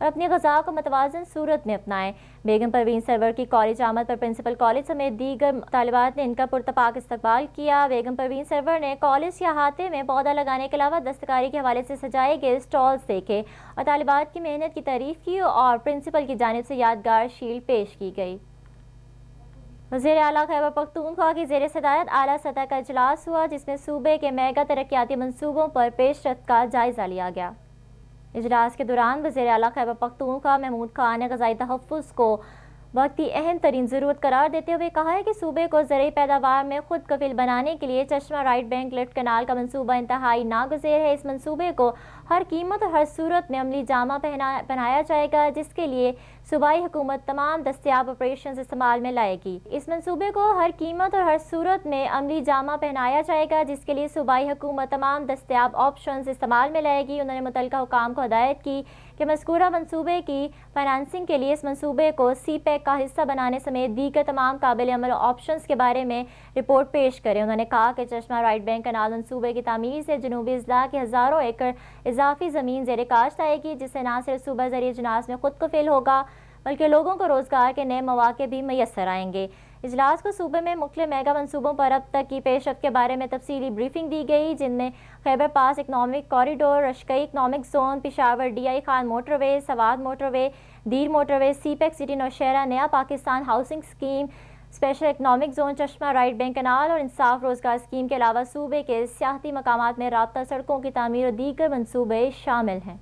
اور اپنی غذا کو متوازن صورت میں اپنائیں۔ بیگم پروین سرور کی کالج آمد پر پرنسپل کالج سمیت دیگر طالبات نے ان کا پرتپاک استقبال کیا۔ بیگم پروین سرور نے کالج کے احاطے میں پودا لگانے کے علاوہ دستکاری کے حوالے سے سجائے گئے اسٹالز دیکھے اور طالبات کی محنت کی تعریف کی اور پرنسپل کی جانب سے یادگار شیلڈ پیش کی گئی۔ وزیر اعلیٰ خیبر پختونخوا کی زیر صدارت اعلیٰ سطح کا اجلاس ہوا، جس میں صوبے کے میگا ترقیاتی منصوبوں پر پیش رفت کا جائزہ لیا گیا۔ اجلاس کے دوران وزیر اعلیٰ خیبر پختونخوا محمود خان نے غذائی تحفظ کو وقت کی اہم ترین ضرورت قرار دیتے ہوئے کہا ہے کہ صوبے کو زرعی پیداوار میں خود کفیل بنانے کے لیے چشمہ رائٹ بینک لفٹ کنال کا منصوبہ انتہائی ناگزیر ہے۔ اس منصوبے کو ہر قیمت اور ہر صورت میں عملی جامہ پہنایا جائے گا، جس کے لیے صوبائی حکومت تمام دستیاب آپریشنز استعمال میں لائے گی۔ اس منصوبے کو ہر قیمت اور ہر صورت میں عملی جامہ پہنایا جائے گا، جس کے لیے صوبائی حکومت تمام دستیاب آپشنز استعمال میں لائے گی۔ انہوں نے متعلقہ حکام کو ہدایت کی کہ مذکورہ منصوبے کی فائنانسنگ کے لیے اس منصوبے کو سی پیک کا حصہ بنانے سمیت دیگر تمام قابل عمل آپشنز کے بارے میں رپورٹ پیش کریں۔ انہوں نے کہا کہ چشمہ رائٹ بینک کنال منصوبے کی تعمیر سے جنوبی اضلاع کے ہزاروں ایکڑ اضافی زمین زیر کاشت آئے گی، جس سے نہ صرف صوبہ زرعی اجناس میں خود کفیل ہوگا بلکہ لوگوں کو روزگار کے نئے مواقع بھی میسر آئیں گے۔ اجلاس کو صوبے میں مختلف میگا منصوبوں پر اب تک کی پیش رفت کے بارے میں تفصیلی بریفنگ دی گئی، جن میں Khyber pass economic corridor, Rashakai economic zone, Peshawar D I Khan motorway, Swat motorway, Dir motorway, CPEC city Nowshera, نیا Pakistan housing scheme, special economic zone, Chashma right bank canal اور انصاف روزگار اسکیم کے علاوہ صوبے کے سیاحتی مقامات میں رابطہ سڑکوں کی تعمیر اور دیگر منصوبے شامل ہیں۔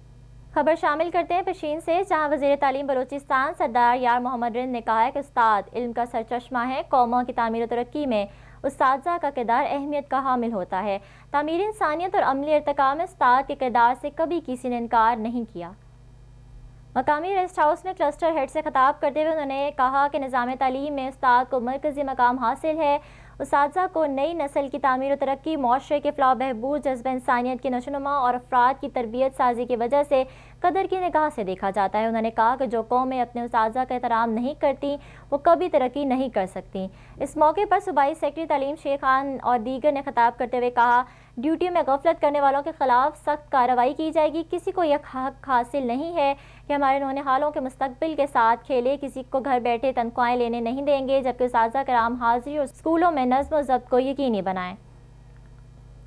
خبر شامل کرتے ہیں پشین سے، جہاں وزیر تعلیم بلوچستان سردار یار محمد رند نے کہا ہے کہ استاد علم کا سرچشمہ ہے۔ قوموں کی تعمیر و ترقی میں اساتذہ کا کردار اہمیت کا حامل ہوتا ہے۔ تعمیر انسانیت اور عملی ارتقاء میں استاد کے کردار سے کبھی کسی نے انکار نہیں کیا۔ مقامی ریسٹ ہاؤس میں کلسٹر ہیڈ سے خطاب کرتے ہوئے انہوں نے کہا کہ نظام تعلیم میں استاد کو مرکزی مقام حاصل ہے۔ اساتذہ کو نئی نسل کی تعمیر و ترقی، معاشرے کے فلاح و بہبود، جذبہ انسانیت کی نشوونما اور افراد کی تربیت سازی کی وجہ سے قدر کی نگاہ سے دیکھا جاتا ہے۔ انہوں نے کہا کہ جو قومیں اپنے اساتذہ کا احترام نہیں کرتی وہ کبھی ترقی نہیں کر سکتی۔ اس موقع پر صوبائی سیکرٹری تعلیم شیخ خان اور دیگر نے خطاب کرتے ہوئے کہا، ڈیوٹی میں غفلت کرنے والوں کے خلاف سخت کارروائی کی جائے گی۔ کسی کو یہ حق حاصل نہیں ہے کہ ہمارے نونہالوں کے مستقبل کے ساتھ کھیلے، کسی کو گھر بیٹھے تنخواہیں لینے نہیں دیں گے، جبکہ اساتذہ کرام حاضری اور اسکولوں میں نظم و ضبط کو یقینی بنائیں۔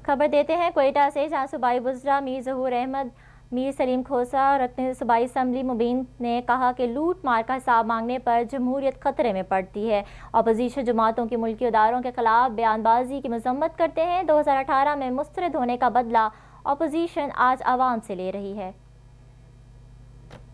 خبر دیتے ہیں کوئٹہ سے، جہاں صوبائی وزراء میر ظہور احمد، میر سلیم کھوسہ اور رکن صوبائی اسمبلی مبین نے کہا کہ لوٹ مار کا حساب مانگنے پر جمہوریت خطرے میں پڑتی ہے۔ اپوزیشن جماعتوں کی ملکی اداروں کے خلاف بیان بازی کی مذمت کرتے ہیں۔ 2018 میں مسترد ہونے کا بدلہ اپوزیشن آج عوام سے لے رہی ہے۔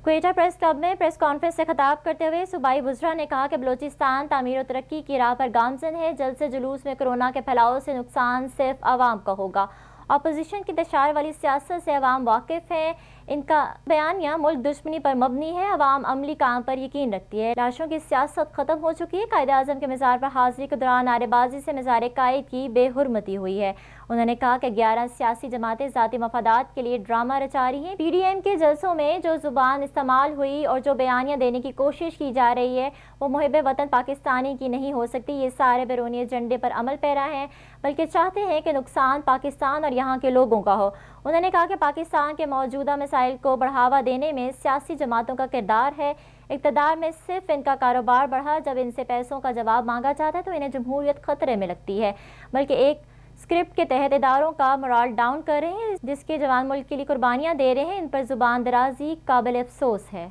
کوئٹہ پریس کلب میں پریس کانفرنس سے خطاب کرتے ہوئے صوبائی وزراء نے کہا کہ بلوچستان تعمیر و ترقی کی راہ پر گامزن ہے۔ جلد سے جلوس میں کورونا کے پھیلاؤ سے نقصان صرف عوام کا ہوگا۔ اپوزیشن کی انتشار والی سیاست سے عوام واقف ہیں۔ ان کا بیانیہ ملک دشمنی پر مبنی ہے۔ عوام عملی کام پر یقین رکھتی ہے۔ لاشوں کی سیاست ختم ہو چکی ہے۔ قائد اعظم کے مزار پر حاضری کے دوران نعرے بازی سے مزار قائد کی بے حرمتی ہوئی ہے۔ انہوں نے کہا کہ 11 سیاسی جماعتیں ذاتی مفادات کے لیے ڈرامہ رچا رہی ہیں۔ پی ڈی ایم کے جلسوں میں جو زبان استعمال ہوئی اور جو بیانیہ دینے کی کوشش کی جا رہی ہے وہ محب وطن پاکستانی کی نہیں ہو سکتی۔ یہ سارے بیرونی ایجنڈے پر عمل پیرا ہیں، بلکہ چاہتے ہیں کہ نقصان پاکستان اور یہاں کے لوگوں کا ہو۔ انہوں نے کہا کہ پاکستان کے موجودہ مسائل کو بڑھاوا دینے میں سیاسی جماعتوں کا کردار ہے۔ اقتدار میں صرف ان کا کاروبار بڑھا جب ان سے پیسوں کا جواب مانگا جاتا ہے تو انہیں جمہوریت خطرے میں لگتی ہے، بلکہ ایک اسکرپٹ کے تحت اداروں کا مورال ڈاؤن کر رہے ہیں، جس کے جوان ملک کے لیے قربانیاں دے رہے ہیں۔ ان پر زبان درازی قابل افسوس ہے۔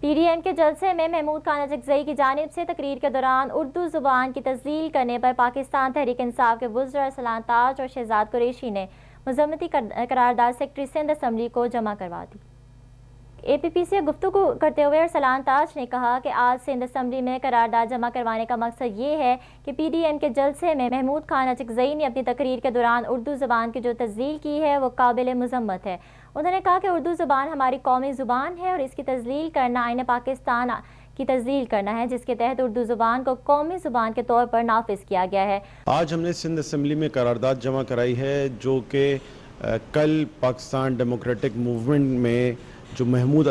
پی ڈی ایم کے جلسے میں محمود خان اجزئی کی جانب سے تقریر کے دوران اردو زبان کی تذلیل کرنے پر پاکستان تحریک انصاف کے وزراء ارسلان تاج اور شہزاد قریشی نے مذمتی قرارداد سیکرٹری سندھ اسمبلی کو جمع کروا دی۔ اے پی پی سے گفتگو کرتے ہوئے ارسلان تاج نے کہا کہ آج سندھ اسمبلی میں قرارداد جمع کروانے کا مقصد یہ ہے کہ پی ڈی ایم کے جلسے میں محمود خان اجزئی نے اپنی تقریر کے دوران اردو زبان کی جو تذلیل کی ہے وہ قابل مذمت ہے۔ انہوں نے کہا کہ اردو زبان ہماری قومی زبان ہے اور اس کی تذلیل کرنا آئین پاکستان کی تذلیل کرنا ہے، جس کے تحت اردو زبان کو قومی زبان کے طور پر نافذ کیا گیا ہے۔ آج ہم نے سندھ اسمبلی میں قرارداد جمع کرائی ہے جو کہ کل پاکستان ڈیموکریٹک موومنٹ میں جو محمود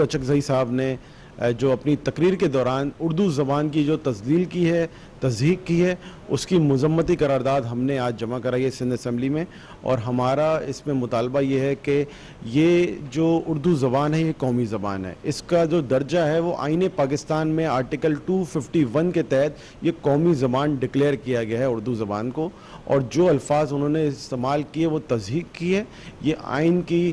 اچکزئی صاحب نے جو اپنی تقریر کے دوران اردو زبان کی جو تذلیل کی ہے، تصدیق کی ہے اس کی مذمتی قرارداد ہم نے آج جمع کرائی ہے سندھ اسمبلی میں، اور ہمارا اس میں مطالبہ یہ ہے کہ یہ جو اردو زبان ہے یہ قومی زبان ہے، اس کا جو درجہ ہے وہ آئین پاکستان میں آرٹیکل 251 کے تحت یہ قومی زبان ڈکلیئر کیا گیا ہے اردو زبان کو، اور جو الفاظ انہوں نے استعمال کیے وہ تصدیق کی ہے، یہ آئین کی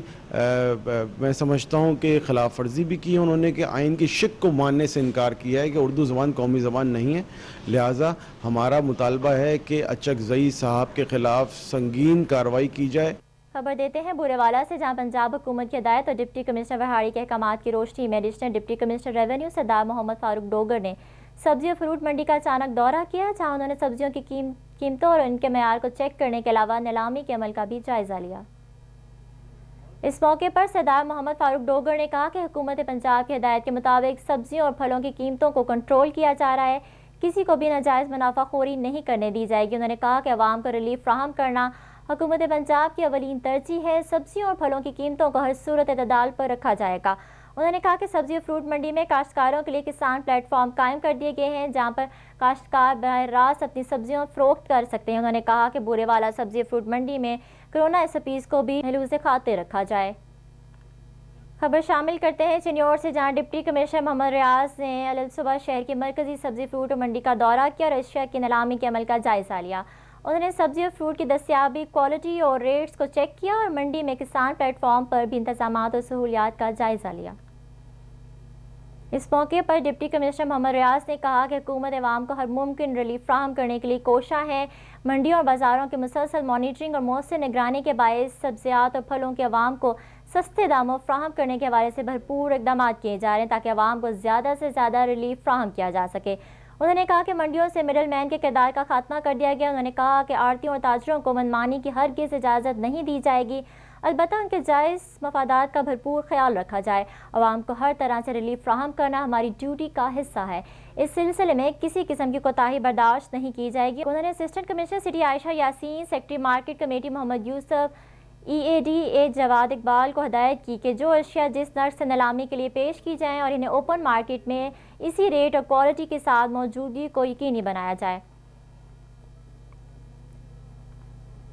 میں سمجھتا ہوں کہ خلاف ورزی بھی کی ہے انہوں نے، کہ آئین کی شق کو ماننے سے انکار کیا ہے کہ اردو زبان قومی زبان نہیں ہے، لہٰذا ہمارا مطالبہ ہے کہ اچکزئی صاحب کے خلاف سنگین کارروائی کی جائے۔ خبر دیتے ہیں بورے والا سے، جہاں پنجاب حکومت کی ہدایت اور ڈپٹی کمشنر وہاڑی کے احکامات کی روشنی میں ایڈیشنل ڈپٹی کمشنر ریونیو سردار محمد فاروق ڈوگر نے سبزی اور فروٹ منڈی کا اچانک دورہ کیا، جہاں انہوں نے سبزیوں کی قیمتوں اور ان کے معیار کو چیک کرنے کے علاوہ نیلامی کے عمل کا بھی جائزہ لیا۔ اس موقع پر سردار محمد فاروق ڈوگر نے کہا کہ حکومت پنجاب کی ہدایت کے مطابق سبزیوں اور پھلوں کی قیمتوں کو کنٹرول کیا جا رہا ہے، کسی کو بھی ناجائز منافع خوری نہیں کرنے دی جائے گی۔ انہوں نے کہا کہ عوام کو ریلیف فراہم کرنا حکومت پنجاب کی اولین ترجیح ہے، سبزیوں اور پھلوں کی قیمتوں کو ہر صورت اعتدال پر رکھا جائے گا۔ انہوں نے کہا کہ سبزی اور فروٹ منڈی میں کاشتکاروں کے لیے کسان پلیٹ فارم قائم کر دیے گئے ہیں، جہاں پر کاشتکار براہ راست اپنی سبزیاں فروخت کر سکتے ہیں۔ انہوں نے کہا کہ بورے والا سبزی اور فروٹ منڈی میں کرونا ایسپیز کو بھی محلوظ خاطر رکھا جائے۔ خبر شامل کرتے ہیں چنیور سے، جہاں ڈپٹی کمشنر محمد ریاض نے صبح شہر کی مرکزی سبزی فروٹ منڈی کا دورہ کیا اور اشیاء کی نیلامی کے عمل کا جائزہ لیا۔ انہوں نے سبزی اور فروٹ کی دستیابی، کوالٹی اور ریٹس کو چیک کیا اور منڈی میں کسان پلیٹ فارم پر بھی انتظامات اور سہولیات کا جائزہ لیا۔ اس موقع پر ڈپٹی کمشنر محمد ریاض نے کہا کہ حکومت عوام کو ہر ممکن ریلیف فراہم کرنے کے لیے کوشاں ہے۔ منڈیوں اور بازاروں کی مسلسل مانیٹرنگ اور مؤثر نگرانی کے باعث سبزیات اور پھلوں کے عوام کو سستے داموں فراہم کرنے کے حوالے سے بھرپور اقدامات کیے جا رہے ہیں تاکہ عوام کو زیادہ سے زیادہ ریلیف فراہم کیا جا سکے۔ انہوں نے کہا کہ منڈیوں سے مڈل مین کے کردار کا خاتمہ کر دیا گیا۔ انہوں نے کہا کہ آڑھتیوں اور تاجروں کو منمانی کی ہرگز اجازت نہیں دی جائے گی، البتہ ان کے جائز مفادات کا بھرپور خیال رکھا جائے۔ عوام کو ہر طرح سے ریلیف فراہم کرنا ہماری ڈیوٹی کا حصہ ہے، اس سلسلے میں کسی قسم کی کوتاہی برداشت نہیں کی جائے گی۔ انہوں نے اسسٹنٹ کمشنر سٹی عائشہ یاسین، سیکرٹری مارکیٹ کمیٹی محمد یوسف، EAD جواد اقبال کو ہدایت کی کہ جو اشیاء جس نرخ سے نیلامی کے لیے پیش کی جائیں اور انہیں اوپن مارکیٹ میں اسی ریٹ اور کوالٹی کے ساتھ موجودگی کو یقینی بنایا جائے۔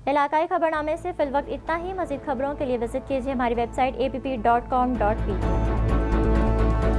علاقائی خبرنامے سے فی الوقت اتنا ہی۔ مزید خبروں کے لیے وزٹ کیجیے ہماری ویب سائٹ app.com.pk۔